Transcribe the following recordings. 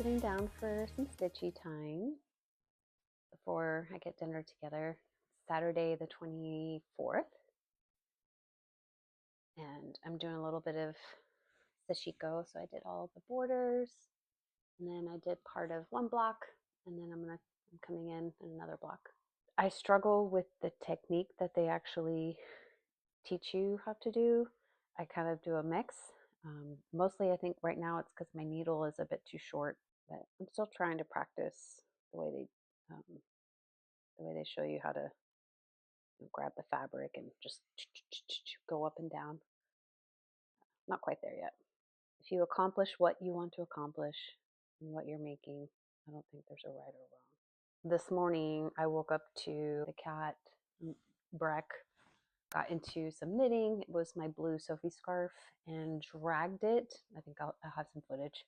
sitting down for some stitchy time before I get dinner together. Saturday the 24th, and I'm doing a little bit of sashiko. So I did all the borders, and then I did part of one block, and then I'm coming in another block. I struggle with the technique that they actually teach you how to do. I kind of do a mix. Mostly I think right now it's because my needle is a bit too short, but I'm still trying to practice the way they show you how to grab the fabric and just go up and down. Not quite there yet. If you accomplish what you want to accomplish and what you're making, I don't think there's a right or wrong. This morning I woke up to the cat, Breck, got into some knitting. It was my blue Sophie scarf, and dragged it. I think I'll have some footage.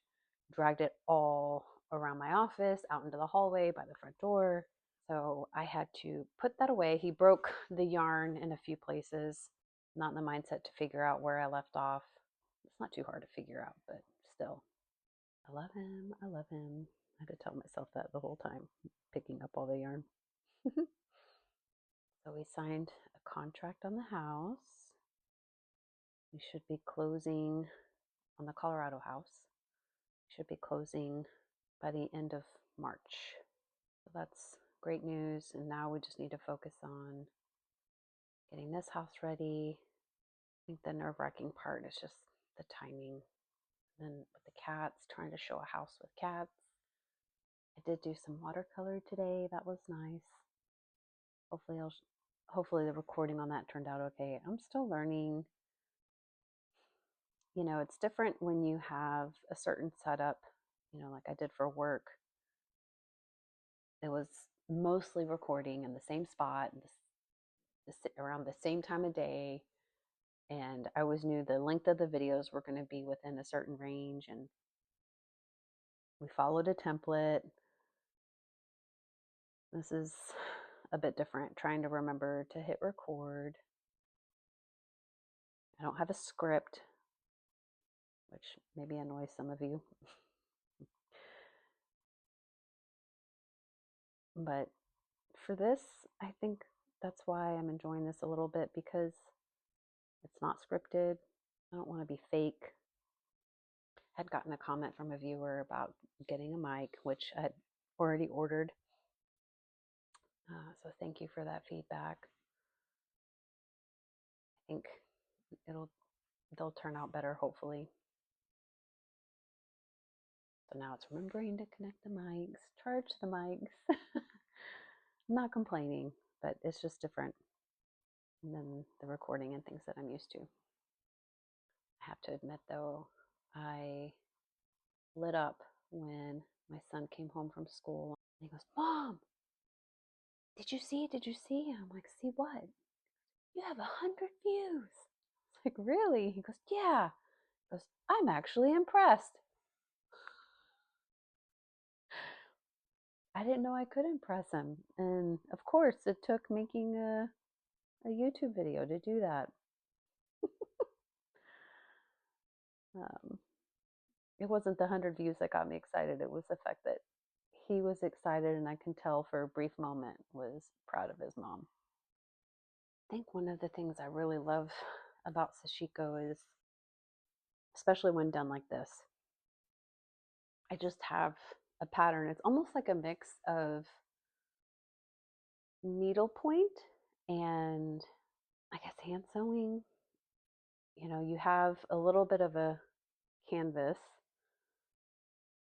Dragged it all around my office, out into the hallway by the front door. So I had to put that away. He broke the yarn in a few places. Not in the mindset to figure out where I left off. It's not too hard to figure out, but still. I love him. I love him. I had to tell myself that the whole time, picking up all the yarn. So we signed a contract on the house. We should be closing on the Colorado house. We should be closing by the end of March. So that's great news. And now we just need to focus on getting this house ready. I think the nerve-wracking part is just the timing. And then with the cats, trying to show a house with cats. I did do some watercolor today. That was nice. Hopefully the recording on that turned out okay. I'm still learning. You know, it's different when you have a certain setup, like I did for work. It was mostly recording in the same spot, around the same time of day. And I always knew the length of the videos were going to be within a certain range. And we followed a template. This is a bit different, trying to remember to hit record. I don't have a script, which maybe annoys some of you. But for this, I think that's why I'm enjoying this a little bit, because it's not scripted. I don't want to be fake. I had gotten a comment from a viewer about getting a mic, which I had already ordered. So thank you for that feedback. I think they'll turn out better, hopefully. So now it's remembering to connect the mics, charge the mics. I'm not complaining, but it's just different than the recording and things that I'm used to. I have to admit, though, I lit up when my son came home from school and he goes, "Mom, did you see? Did you see?" I'm like, "See what?" "You have 100 views." It's like, "Really?" He goes, "Yeah." He goes, "I'm actually impressed." I didn't know I could impress him. And of course, it took making a YouTube video to do that. It wasn't the 100 views that got me excited. It was the fact that he was excited, and I can tell for a brief moment was proud of his mom. I think one of the things I really love about sashiko is, especially when done like this, I just have a pattern. It's almost like a mix of needlepoint and, I guess, hand sewing. You have a little bit of a canvas.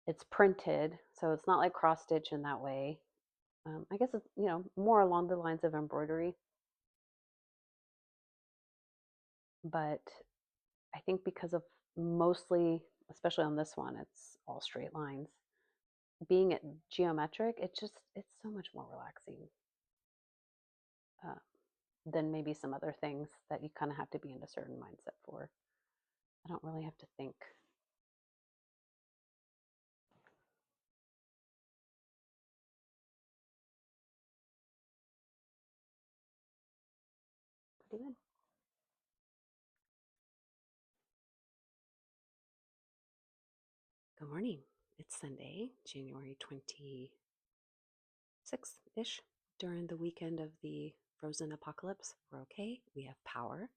It's printed, so it's not like cross stitch in that way. I guess it's, more along the lines of embroidery. But I think because of mostly, especially on this one, it's all straight lines. Being it geometric, it's so much more relaxing than maybe some other things that you kind of have to be in a certain mindset for. I don't really have to think. Pretty good. Good morning. It's Sunday, January 26th-ish. During the weekend of the frozen apocalypse, we're okay. We have power.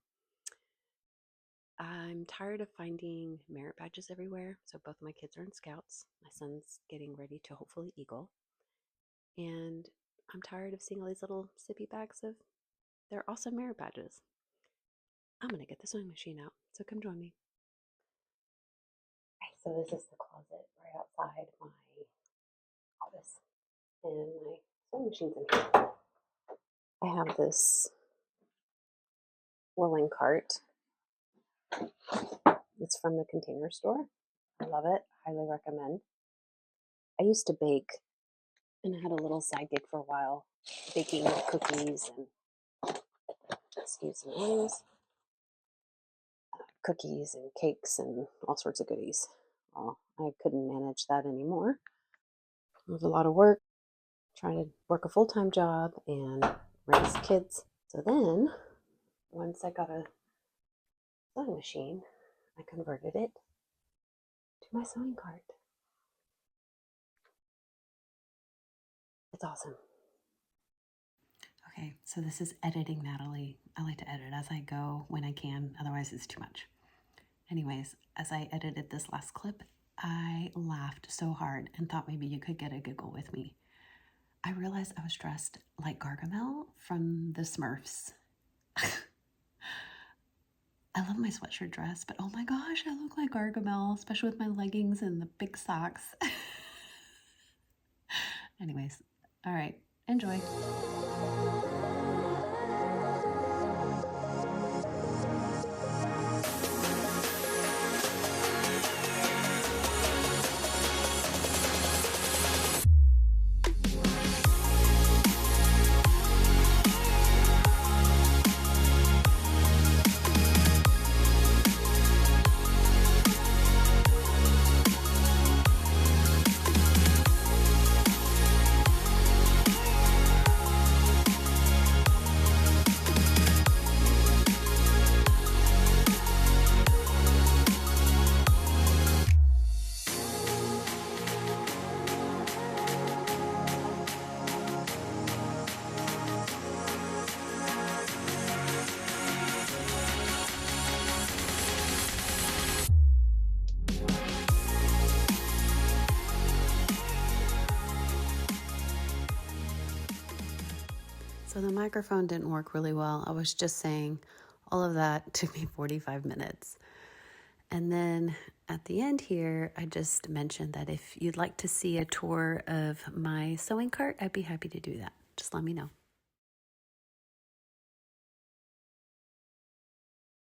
I'm tired of finding merit badges everywhere. So both of my kids are in scouts. My son's getting ready to hopefully eagle. And I'm tired of seeing all these little sippy bags of their awesome merit badges. I'm going to get the sewing machine out. So come join me. Okay, so this is the closet right outside my office. And my sewing machine's in here. I have this woolen cart. It's from the Container Store. I love it. Highly recommend. I used to bake, and I had a little side gig for a while, baking cookies and excuse me, names, cookies and cakes and all sorts of goodies. Well, I couldn't manage that anymore. It was a lot of work, trying to work a full-time job and raise kids. So then, once I got a sewing machine, I converted it to my sewing cart. It's awesome. Okay, so this is editing Natalie. I like to edit as I go when I can, otherwise it's too much. Anyways, as I edited this last clip, I laughed so hard and thought maybe you could get a giggle with me. I realized I was dressed like Gargamel from the Smurfs. I love my sweatshirt dress, but oh my gosh, I look like Gargamel, especially with my leggings and the big socks. Anyways, all right, enjoy. So the microphone didn't work really well. I was just saying all of that took me 45 minutes. And then at the end here, I just mentioned that if you'd like to see a tour of my sewing cart, I'd be happy to do that. Just let me know.